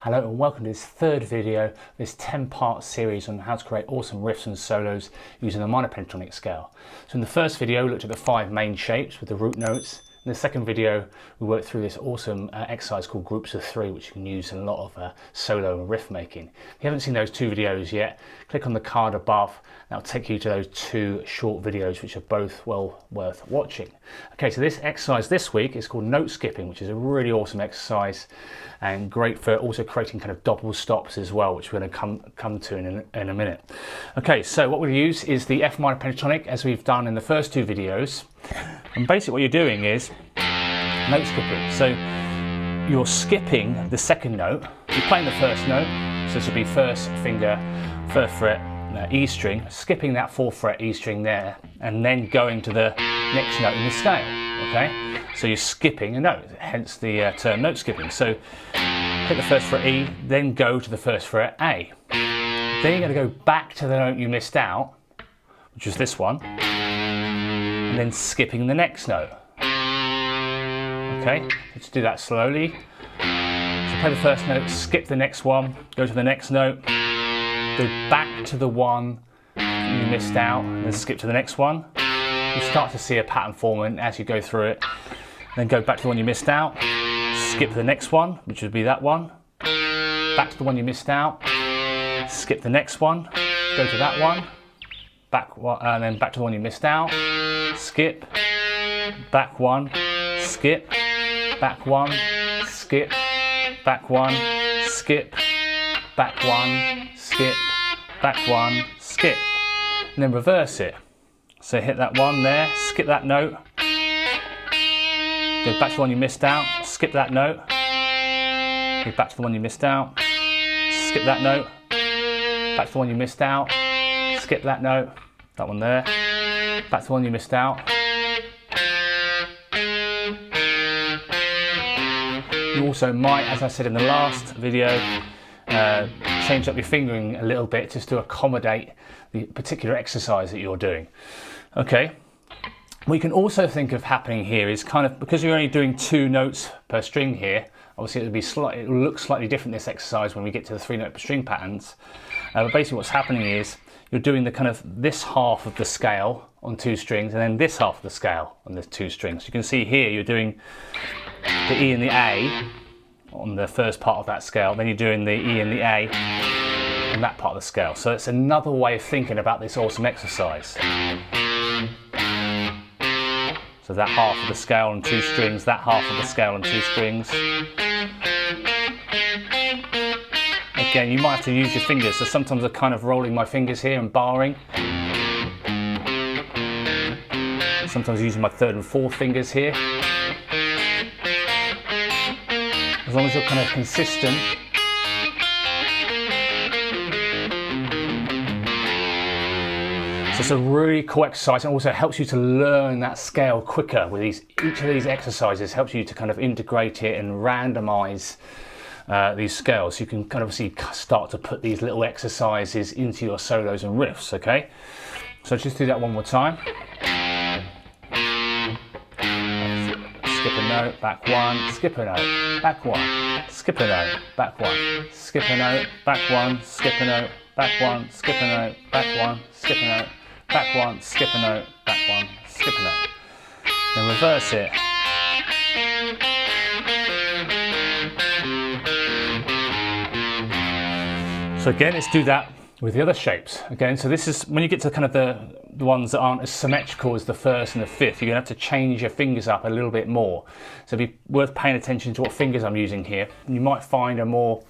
Hello and welcome to this third video, this 10-part series on how to create awesome riffs and solos using the minor pentatonic scale. So in the first video we looked at the 5 main shapes with the root notes. In the second video we worked through this awesome exercise called groups of 3, which you can use in a lot of solo and riff making. If you haven't seen those 2 videos yet, click on the card above. That'll take you to those 2 short videos which are both well worth watching. Okay, so this exercise this week is called note skipping, which is a really awesome exercise and great for also creating kind of double stops as well, which we're going to come to in a minute. Okay, so what we'll use is the F minor pentatonic as we've done in the first 2 videos. And basically what you're doing is note skipping. So you're skipping the second note. You're playing the first note, so this will be first finger, 3rd fret, E string, skipping that 4th fret E string there, and then going to the next note in the scale. Okay, so you're skipping a note, hence the term note skipping. So hit the 1st fret E, then go to the 1st fret A. Then you're going to go back to the note you missed out, which is this one, and then skipping the next note. Okay, let's do that slowly. So play the first note, skip the next one, go to the next note, go back to the one you missed out, and then skip to the next one. You start to see a pattern forming as you go through it. Then go back to the one you missed out, skip the next one, which would be that one, back to the one you missed out, skip the next one, go to that one, and then back to the one you missed out, skip, back one, skip, back one, skip, back one, skip, back one, skip, back one, skip, and then reverse it. So hit that one there, skip that note, go back to the one you missed out, skip that note, go back to the one you missed out, skip that note, back to the one you missed out, skip that note, that one there, back to the one you missed out. You also might, as I said in the last video, change up your fingering a little bit just to accommodate the particular exercise that you're doing. Okay, what you can also think of happening here is kind of, because you're only doing 2 notes per string here, obviously it will look slightly different this exercise when we get to the 3 note per string patterns. But basically what's happening is you're doing the kind of this half of the scale on 2 strings and then this half of the scale on the 2 strings. You can see here you're doing the E and the A on the first part of that scale, then you're doing the E and the A on that part of the scale. So it's another way of thinking about this awesome exercise. So that half of the scale on 2 strings, that half of the scale on 2 strings. Again, you might have to use your fingers, so sometimes I'm kind of rolling my fingers here and barring. Sometimes using my 3rd and 4th fingers here. As long as you're kind of consistent. So it's a really cool exercise, and also helps you to learn that scale quicker with each of these exercises helps you to kind of integrate it and randomise these scales. You can kind of start to put these little exercises into your solos and riffs, okay? So just do that one more time. Skip a note, back one, skip a note, back one, skip a note, back one, skip a note, back one, skip a note, back one, skip a note, back one, skip a note, back one, skip a note, back one, skip a note. Then reverse it. So again, let's do that with the other shapes. Again, so this is when you get to kind of the ones that aren't as symmetrical as the 1st and the 5th, you're going to have to change your fingers up a little bit more. So it'd be worth paying attention to what fingers I'm using here. You might find a more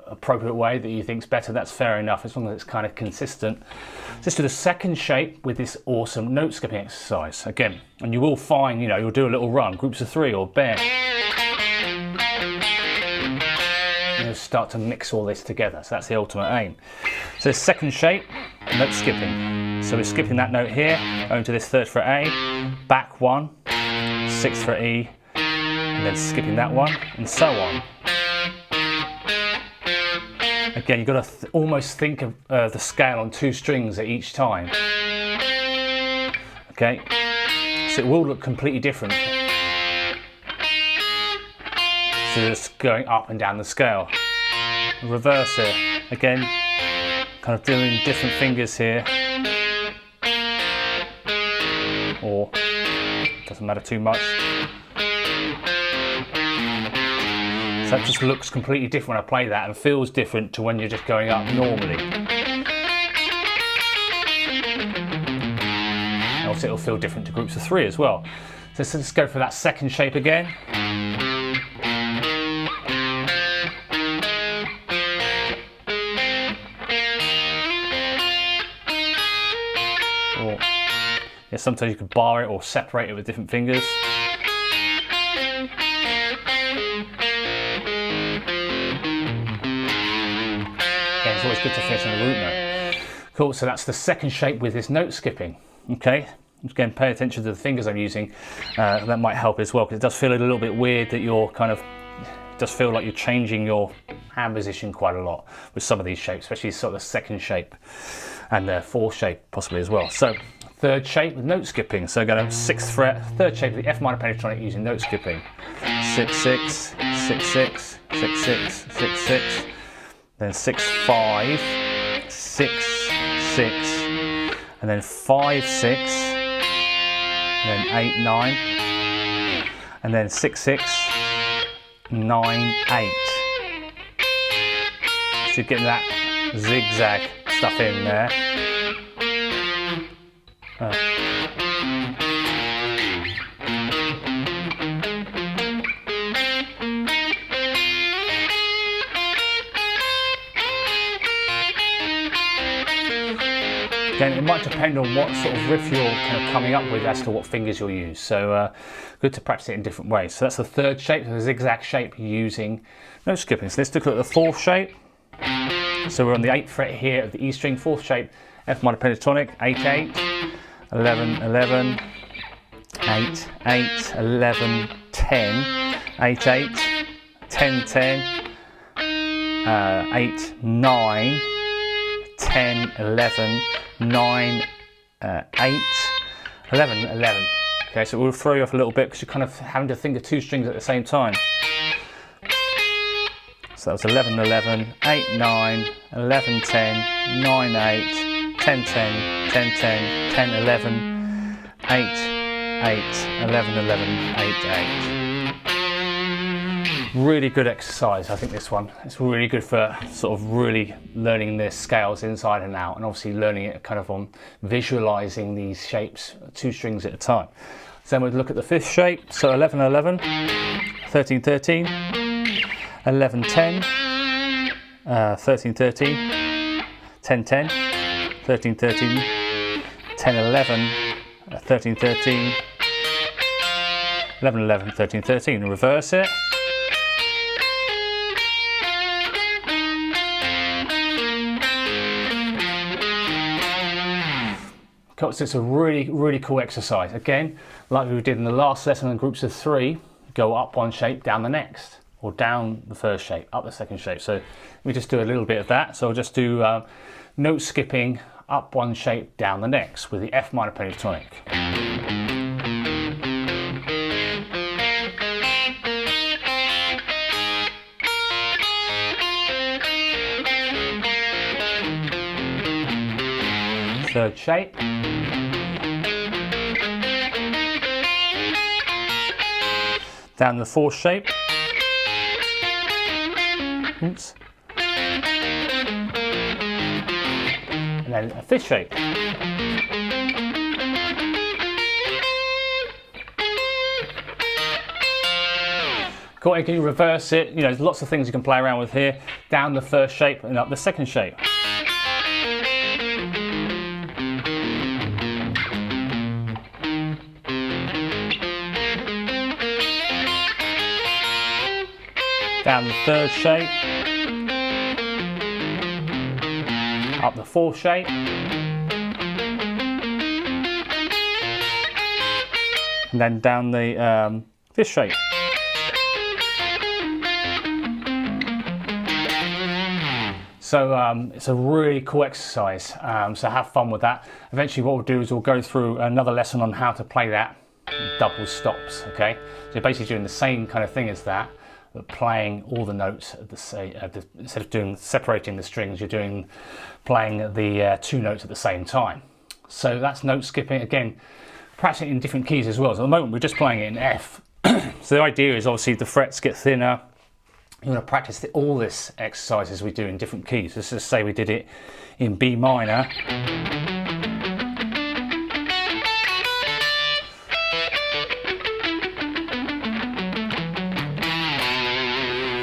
appropriate way that you think's better. That's fair enough, as long as it's kind of consistent. Let's do the second shape with this awesome note skipping exercise again, and you will find, you know, you'll do a little run, groups of 3 or bear. You'll start to mix all this together, so that's the ultimate aim. So this second shape, note skipping. So we're skipping that note here, going to this 3rd fret A, back 1, 6th fret E, and then skipping that one, and so on. Again, you've got to almost think of the scale on 2 strings at each time. Okay, so it will look completely different. So just going up and down the scale. reverse it. Again, kind of doing different fingers here. Or, doesn't matter too much. So that just looks completely different when I play that and feels different to when you're just going up normally. And also it'll feel different to groups of 3 as well. So let's go for that second shape again. Or, yeah, sometimes you could bar it or separate it with different fingers. It's always good to finish on a root note. Cool, so that's the second shape with this note skipping. Okay, again, pay attention to the fingers I'm using. That might help as well, because it does feel a little bit weird that you're kind of, it does feel like you're changing your hand position quite a lot with some of these shapes, especially sort of the second shape and the fourth shape possibly as well. So third shape with note skipping. So going to 6th fret, third shape of the F minor pentatonic using note skipping. 6, 6, 6, 6, 6, 6, 6, 6. Then 6, 5, 6, 6, and then 5, 6, and then 8, 9, and then 6, 6, 9, 8. So you're getting that zigzag stuff in there. Again, it might depend on what sort of riff you're kind of coming up with as to what fingers you'll use. So good to practice it in different ways. So that's the third shape, the zigzag shape using note skipping. So let's look at the fourth shape. So we're on the 8th fret here of the E string, fourth shape, F minor pentatonic, 8, 8, 11, 11, 8, 8, 11, 10, 8, 8, 10, 10, 8, 9, 10, 11, 9, 8, 11, 11. Okay, so we'll throw you off a little bit because you're kind of having to think of 2 strings at the same time. So that was 11, 11, 8, 9, 11, 10, 9, 8, 10, 10, 10, 10, 10, 11, 8, 8, 11, 11, 8, 8. Really good exercise, I think, this one. It's really good for sort of really learning the scales inside and out, and obviously learning it kind of on visualizing these shapes 2 strings at a time. So then we'll look at the 5th shape. So 11, 11, 13, 13, 11, 10, 13, 13, 10, 10, 13, 13, 10, 11, 13, 13, 11, 11, 13, 13. Reverse it. So it's a really cool exercise. Again, like we did in the last lesson in groups of 3, go up one shape, down the next, or down the first shape, up the second shape. So we just do a little bit of that. So I'll just do note skipping, up one shape, down the next with the F minor pentatonic. Third shape. Down the 4th shape. Oops. And then a 5th shape. Cool, and can you reverse it? You know, there's lots of things you can play around with here. Down the 1st shape and up the 2nd shape. Down the 3rd shape, up the 4th shape, and then down the 5th shape. So it's a really cool exercise, so have fun with that. Eventually what we'll do is we'll go through another lesson on how to play that double stops, okay? So you're basically doing the same kind of thing as that, but playing all the notes at instead of separating the strings, you're playing the 2 notes at the same time. So that's note skipping. Again, practicing in different keys as well. So at the moment we're just playing it in F. So the idea is obviously the frets get thinner. You want to practice all this exercise as we do in different keys. Let's just say we did it in B minor.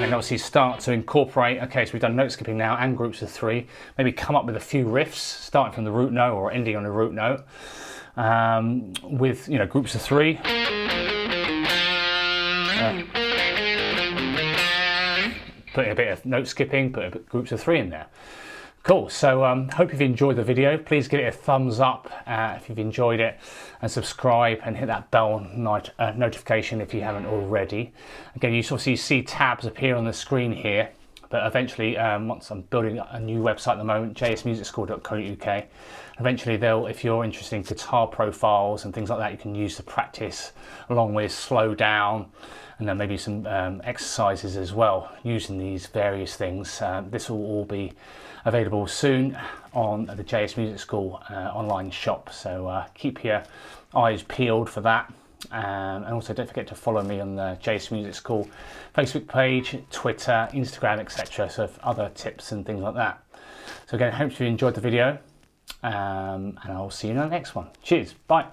And obviously start to incorporate, okay, so we've done note skipping now and groups of 3. Maybe come up with a few riffs, starting from the root note or ending on a root note, with, you know, groups of 3. Put a bit of note skipping, put groups of 3 in there. Cool, so hope you've enjoyed the video. Please give it a thumbs up if you've enjoyed it, and subscribe and hit that bell notification if you haven't already. Again, you obviously see tabs appear on the screen here, but eventually, once I'm building a new website at the moment, Jsmusicschool.co.uk, eventually if you're interested in guitar profiles and things like that, you can use to practice along with slow down, and then maybe some exercises as well using these various things. This will all be available soon on the JS Music School online shop, so keep your eyes peeled for that. And also don't forget to follow me on the JS Music School Facebook page, Twitter, Instagram, etc. So for other tips and things like that. So again, I hope you enjoyed the video, and I'll see you in the next one. Cheers, bye.